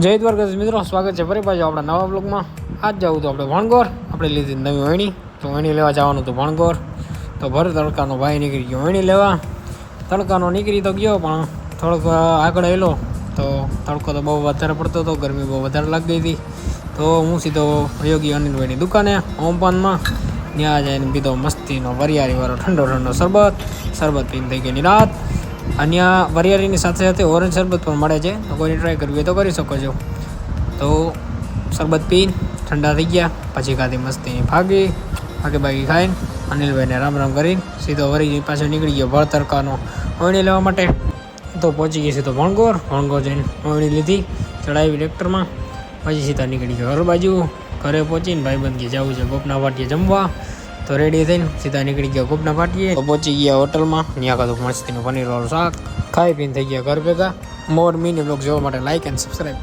જય દ્વારકાધીશ મિત્રો, સ્વાગત છે ફરી પાછું આપણા નવા બ્લોગમાં. આજ જવું તો આપણે ભણગોર, આપણે લીધી નવી વહેણી, તો વહેણી લેવા જવાનું હતું ભણગોર. તો ભર તડકાનો ભાઈ નીકળી ગયો વહેણી લેવા. તડકાનો નીકળી તો ગયો, પણ થોડોક આગળ એલો તો તડકો તો બહુ વધારે પડતો હતો, ગરમી બહુ વધારે લાગી હતી. તો હું સીધો યોગી અનિલભાઈની દુકાને ઓમપાનમાં, ત્યાં જઈને પીધો મસ્તીનો વરિયાળીવાળો ઠંડો શરબત પીને થઈ ગઈ રાત. અહીંયા વરિયાળીની સાથે સાથે ઓરેન્જ શરબત પણ મળે છે, તો કોઈને ટ્રાય કરવી હોય તો કરી શકો છો. તો શરબત પીને ઠંડા થઈ ગયા, પછી ખાધી મસ્તીની ભાગી ખાઈને અનિલભાઈને રામ રામ કરીને સીધો વરી પાછો નીકળી ગયો ભર તડકાનો વહેણી લેવા માટે. તો પહોંચી ગઈ સીધો ભણગોર જઈને વહેણી લીધી, ચડાવી ટ્રેક્ટરમાં, પછી સીધા નીકળી ગયો ઘર બાજુ. ઘરે પહોંચીને ભાઈબંધ જવું છે ગોપના પાટીએ જમવા, તો રેડી થઈને સીધા નીકળી ગયા ગોપના પાટીએ. તો પહોંચી ગયા હોટલમાં, ત્યાં ખાધું મસ્તીનું પનીરવાળું શાક, ખાઈ પીને થઈ ગયા ઘર ભેગા. મોર મિની બ્લોગ જોવા માટે લાઇક એન્ડ સબસ્ક્રાઈબ.